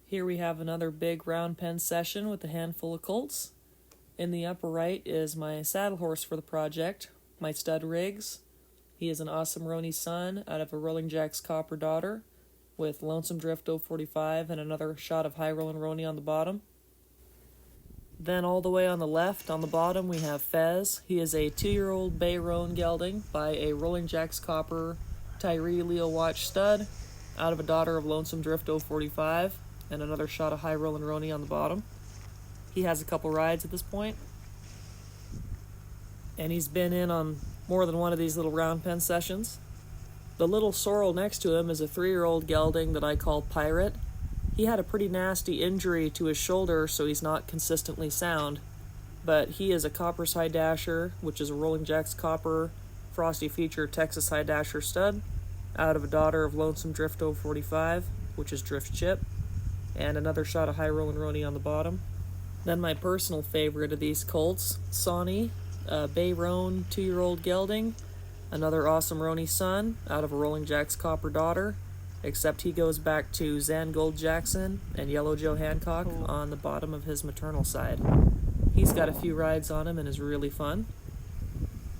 Here we have another big round pen session with a handful of colts. In the upper right is my saddle horse for the project, my stud Riggs. He is an awesome Roany son out of a Rolling Jack's Copper daughter with Lonesome Drift 045 and another shot of High Rollin' Roany on the bottom. Then all the way on the left, on the bottom, we have Fez. He is a 2-year-old bay roan gelding by a Rolling Jack's Copper Tyree Leo Watch stud out of a daughter of Lonesome Drift 045 and another shot of High Rollin' Roany on the bottom. He has a couple rides at this point, and he's been in on more than one of these little round pen sessions. The little sorrel next to him is a 3-year-old gelding that I call Pirate. He had a pretty nasty injury to his shoulder, so he's not consistently sound, but he is a Copper's High Dasher, which is a Rolling Jack's Copper Frosty Feature Texas High Dasher stud out of a daughter of Lonesome Drift 045, which is Drift Chip, and another shot of High Rollin' Roany on the bottom. Then my personal favorite of these colts, Sawny, a bay roan 2-year-old gelding, another awesome Roany son out of a Rolling Jack's Copper daughter, except he goes back to Zangold Jackson and Yellow Joe Hancock on the bottom of his maternal side. He's got a few rides on him and is really fun.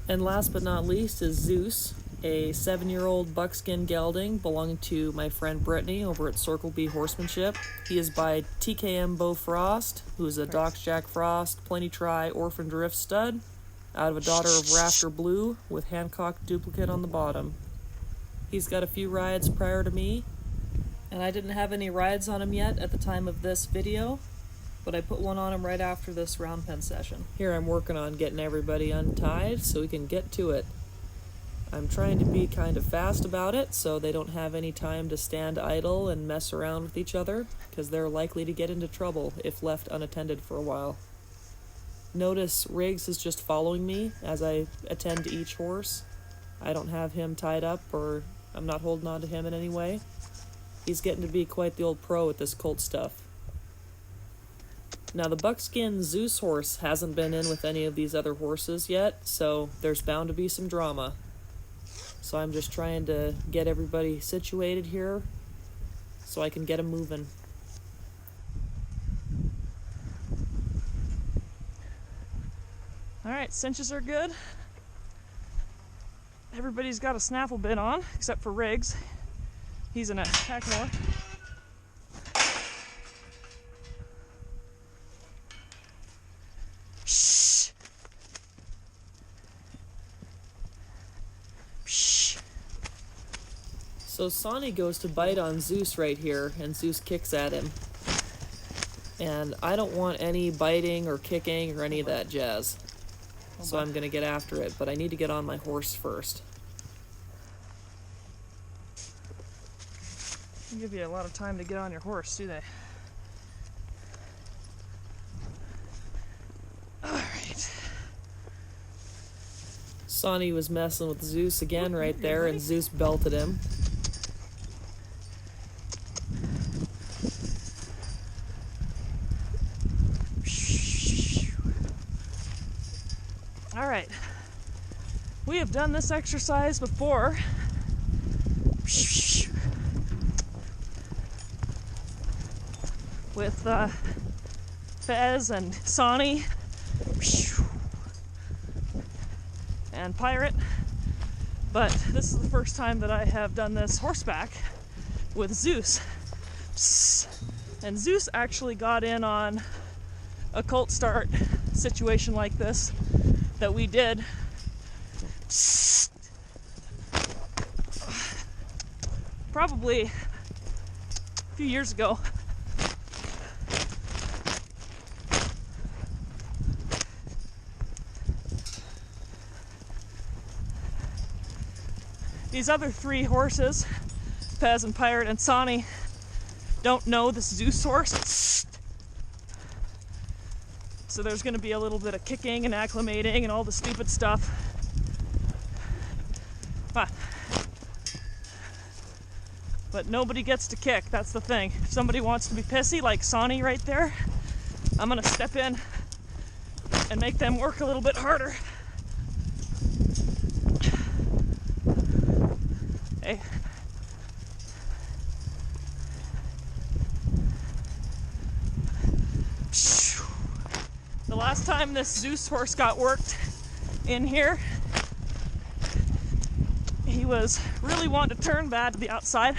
And last but not least is Zeus, a 7-year-old buckskin gelding belonging to my friend Brittany over at Circle B Horsemanship. He is by TKM Beau Frost, who's a Dox Jack Frost, Plenty Try, Orphan Drift stud, out of a daughter of Rafter Blue with Hancock duplicate on the bottom. He's got a few rides prior to me, and I didn't have any rides on him yet at the time of this video, but I put one on him right after this round pen session. Here I'm working on getting everybody untied so we can get to it. I'm trying to be kind of fast about it so they don't have any time to stand idle and mess around with each other, because they're likely to get into trouble if left unattended for a while. Notice Riggs is just following me as I attend to each horse. I don't have him tied up, or I'm not holding on to him in any way. He's getting to be quite the old pro at this colt stuff. Now the buckskin Zeus horse hasn't been in with any of these other horses yet, so there's bound to be some drama. So I'm just trying to get everybody situated here so I can get them moving. Alright, cinches are good. Everybody's got a snaffle bit on, except for Riggs. He's in a Packmore. Shh! Shh! So Sawny goes to bite on Zeus right here, and Zeus kicks at him. And I don't want any biting or kicking or any of that jazz. So I'm going to get after it, but I need to get on my horse first. They give you a lot of time to get on your horse, do they? Alright. Sawny was messing with Zeus again right there, and Zeus belted him. Alright, we have done this exercise before. With Fez and Sawny and Pirate, but this is the first time that I have done this horseback with Zeus. And Zeus actually got in on a colt start situation like this that we did probably a few years ago. These other 3 horses, Pez and Pirate and Sawny, don't know this Zeus horse. So there's going to be a little bit of kicking and acclimating and all the stupid stuff. But nobody gets to kick, that's the thing. If somebody wants to be pissy, like Sawny right there, I'm going to step in and make them work a little bit harder. Hey. The last time this Zeus horse got worked in here, he was really wanting to turn bad to the outside.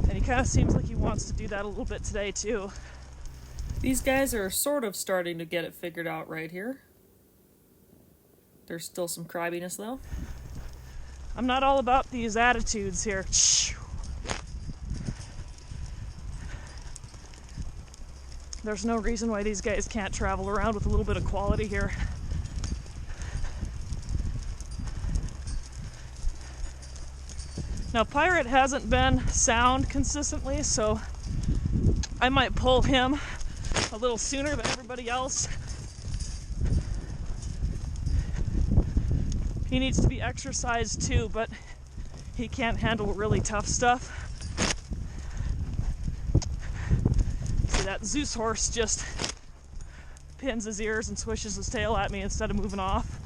And he kind of seems like he wants to do that a little bit today too. These guys are sort of starting to get it figured out right here. There's still some cribbiness though. I'm not all about these attitudes here. There's no reason why these guys can't travel around with a little bit of quality here. Now, Pirate hasn't been sound consistently, so I might pull him a little sooner than everybody else. He needs to be exercised too, but he can't handle really tough stuff. See, that Zeus horse just pins his ears and swishes his tail at me instead of moving off.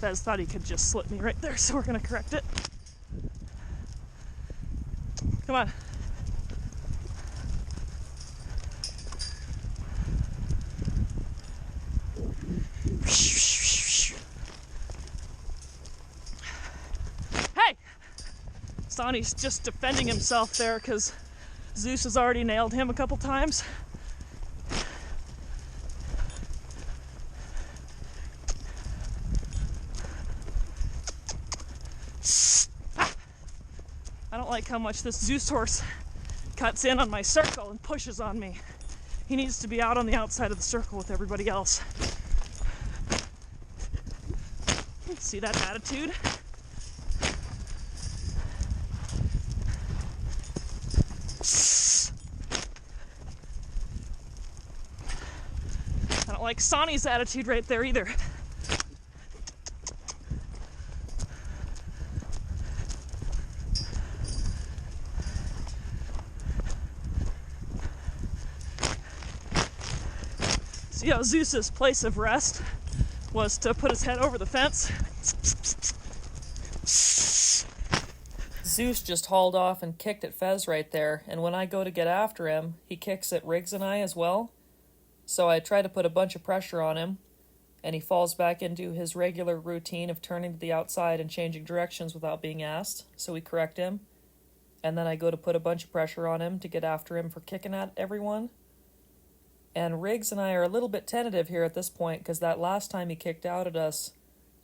Fez thought he could just slip me right there, so we're gonna correct it. Come on. Hey! Sawny's just defending himself there because Zeus has already nailed him a couple times. I don't like how much this Zeus horse cuts in on my circle and pushes on me. He needs to be out on the outside of the circle with everybody else. See that attitude? I don't like Sawny's attitude right there either. See how Zeus's place of rest was to put his head over the fence? Zeus just hauled off and kicked at Fez right there, and when I go to get after him, he kicks at Riggs and I as well. So I try to put a bunch of pressure on him, and he falls back into his regular routine of turning to the outside and changing directions without being asked, so we correct him. And then I go to put a bunch of pressure on him to get after him for kicking at everyone. And Riggs and I are a little bit tentative here at this point because that last time he kicked out at us,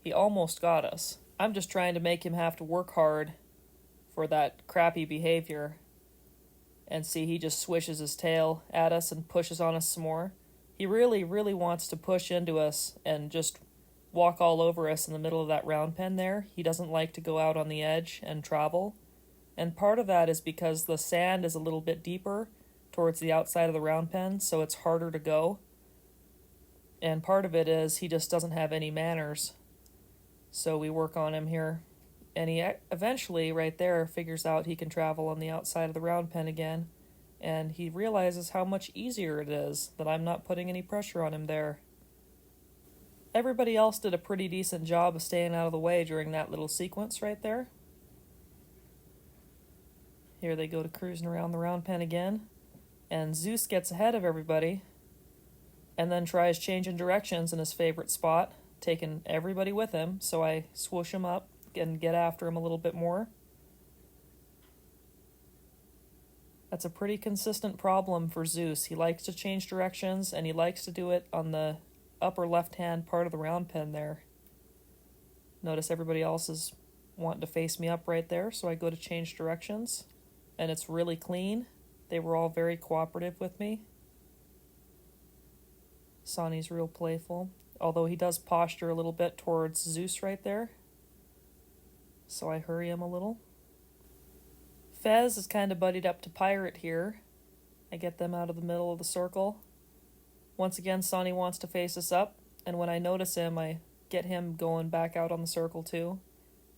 he almost got us. I'm just trying to make him have to work hard for that crappy behavior. And see, he just swishes his tail at us and pushes on us some more. He really, really wants to push into us and just walk all over us in the middle of that round pen there. He doesn't like to go out on the edge and travel. And part of that is because the sand is a little bit deeper towards the outside of the round pen, so it's harder to go. And part of it is he just doesn't have any manners. So we work on him here. And he eventually, right there, figures out he can travel on the outside of the round pen again. And he realizes how much easier it is that I'm not putting any pressure on him there. Everybody else did a pretty decent job of staying out of the way during that little sequence right there. Here they go to cruising around the round pen again. And Zeus gets ahead of everybody and then tries changing directions in his favorite spot, taking everybody with him, so I swoosh him up and get after him a little bit more. That's a pretty consistent problem for Zeus. He likes to change directions, and he likes to do it on the upper left-hand part of the round pen there. Notice everybody else is wanting to face me up right there, so I go to change directions, and it's really clean. They were all very cooperative with me. Sawny's real playful, although he does posture a little bit towards Zeus right there. So I hurry him a little. Fez is kind of buddied up to Pirate here. I get them out of the middle of the circle. Once again, Sawny wants to face us up, and when I notice him, I get him going back out on the circle too.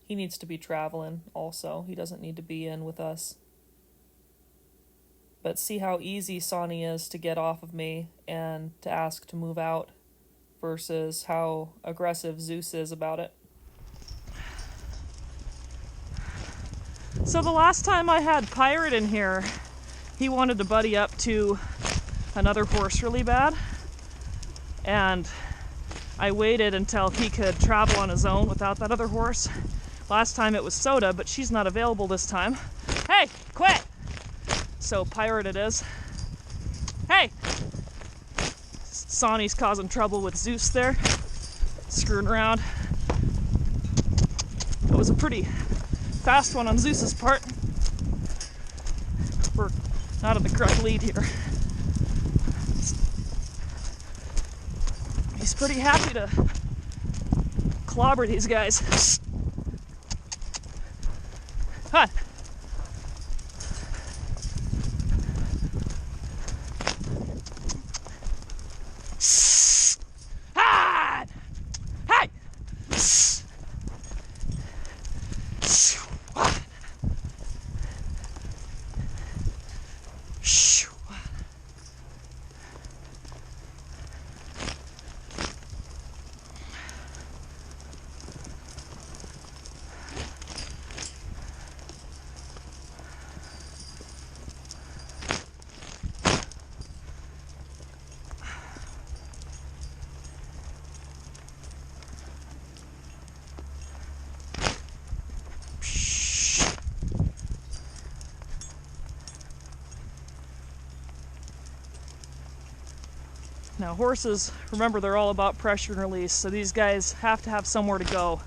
He needs to be traveling also. He doesn't need to be in with us. But see how easy Sawny is to get off of me and to ask to move out versus how aggressive Zeus is about it. So the last time I had Pirate in here, he wanted to buddy up to another horse really bad. And I waited until he could travel on his own without that other horse. Last time it was Soda, but she's not available this time. Hey, quit! So Pirate it is. Hey! Sawny's causing trouble with Zeus there, screwing around. It was a pretty fast one on Zeus's part. We're not in the correct lead here. He's pretty happy to clobber these guys. Huh. Now horses, remember, they're all about pressure and release, so these guys have to have somewhere to go.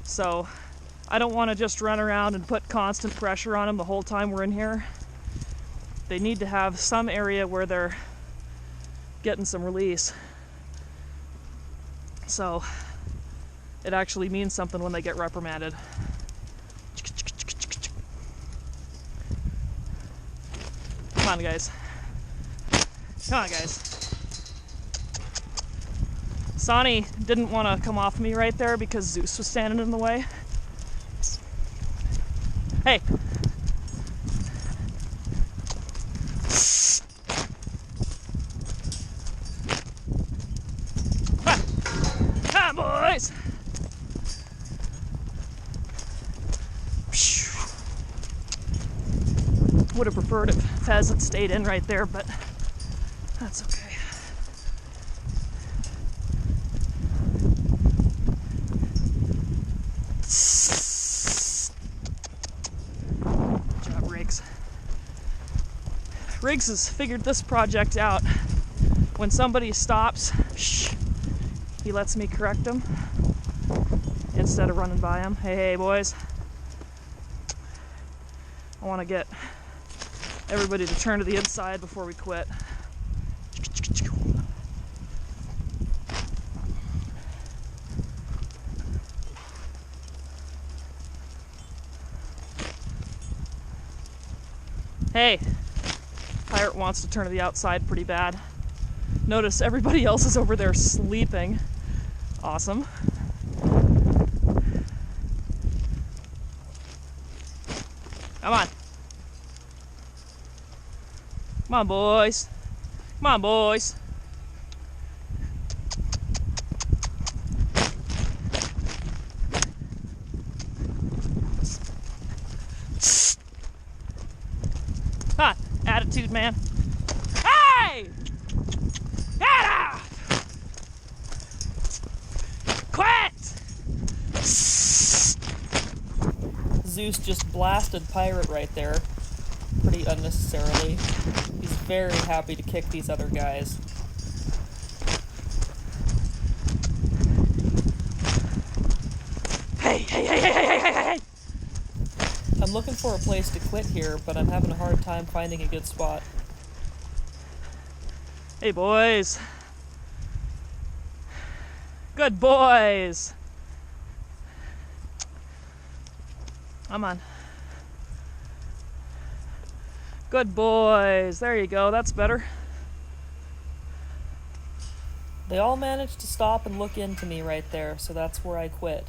So I don't want to just run around and put constant pressure on them the whole time we're in here. They need to have some area where they're getting some release. So it actually means something when they get reprimanded. Come on, guys. Come on, guys. Sawny didn't want to come off me right there because Zeus was standing in the way. Hey! Come on, boys! Would have preferred if Fez had stayed in right there, but that's okay. Riggs has figured this project out. When somebody stops, shh, he lets me correct them instead of running by them. Hey, boys. I want to get everybody to turn to the inside before we quit. Hey. Pirate wants to turn to the outside pretty bad. Notice everybody else is over there sleeping. Awesome. Come on. Come on, boys. Come on, boys. Ha! Attitude, man. Hey! Get out! Quit! Zeus just blasted Pirate right there, pretty unnecessarily. He's very happy to kick these other guys. Hey, hey, hey, hey, hey, hey, hey, hey! I'm looking for a place to quit here, but I'm having a hard time finding a good spot. Hey, boys. Good boys. Come on. Good boys. There you go. That's better. They all managed to stop and look into me right there, so that's where I quit.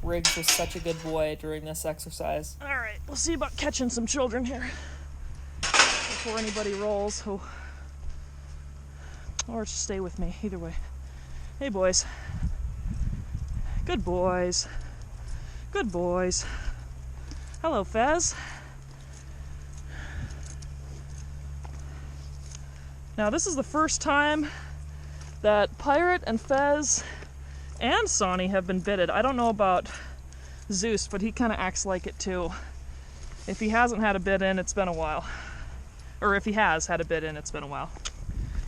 Riggs was such a good boy during this exercise. All right, we'll see about catching some children here before anybody rolls. Oh. Or just stay with me, either way. Hey, boys. Good boys. Good boys. Hello, Fez. Now, this is the first time that Pirate and Fez and Sawny have been bitted. I don't know about Zeus, but he kind of acts like it too. If he hasn't had a bit in, it's been a while. Or if he has had a bit in, it's been a while.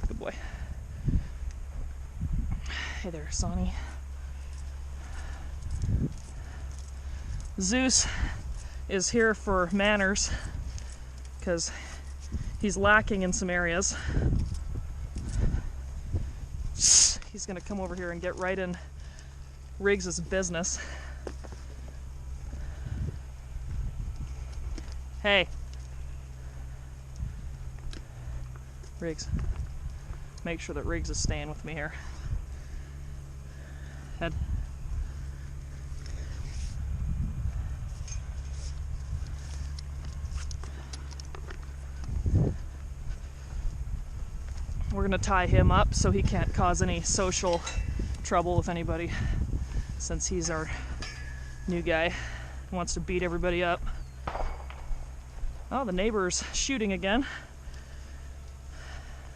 Good boy. Hey there, Sawny. Zeus is here for manners because he's lacking in some areas. He's gonna come over here and get right in Riggs' business. Hey. Riggs. Make sure that Riggs is staying with me here. Head. We're gonna tie him up so he can't cause any social trouble with anybody, since he's our new guy. He wants to beat everybody up. Oh, the neighbor's shooting again.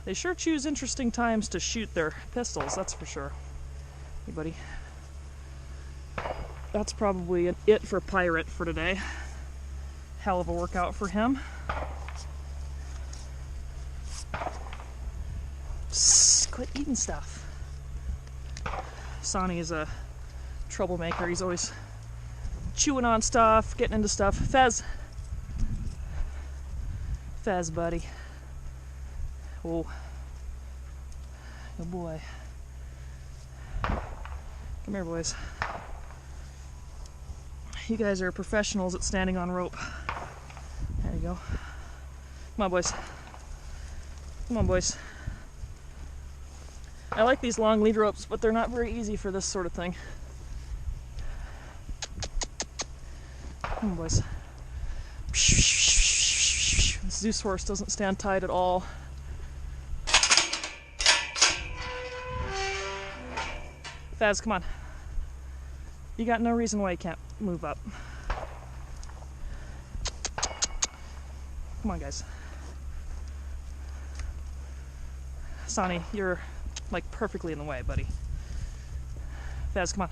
They sure choose interesting times to shoot their pistols, that's for sure. Hey, buddy. That's probably it for Pirate for today. Hell of a workout for him. Psst, quit eating stuff. Sawny is a troublemaker. He's always chewing on stuff, getting into stuff. Fez. Fez, buddy. Oh. Good boy. Come here, boys. You guys are professionals at standing on rope. There you go. Come on, boys. Come on, boys. I like these long lead ropes, but they're not very easy for this sort of thing. Come on, boys. The Zeus horse doesn't stand tight at all. Faz, come on. You got no reason why you can't move up. Come on, guys. Sawny, you're like perfectly in the way, buddy. Faz, come on.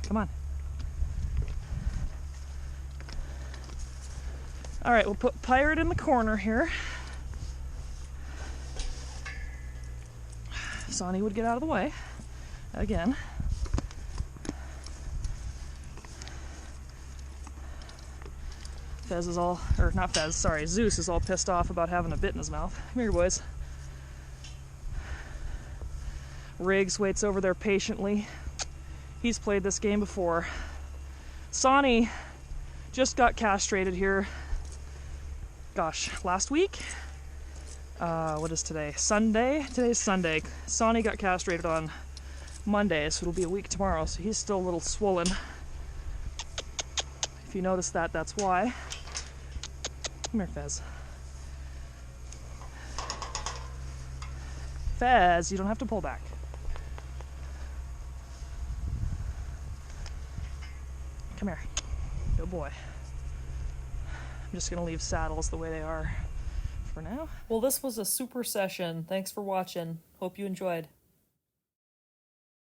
Come on. All right, we'll put Pirate in the corner here. Sawny would get out of the way again. Fez is all, or not Fez, sorry, Zeus is all pissed off about having a bit in his mouth. Come here, boys. Riggs waits over there patiently. He's played this game before. Sawny just got castrated here, gosh, last week? What is today? Sunday? Today's Sunday. Sawny got castrated on Monday, so it'll be a week tomorrow, so he's still a little swollen. If you notice that, that's why. Come here, Fez. Fez, you don't have to pull back. Come here. Good boy. I'm just gonna leave saddles the way they are for now. Well, this was a super session. Thanks for watching. Hope you enjoyed.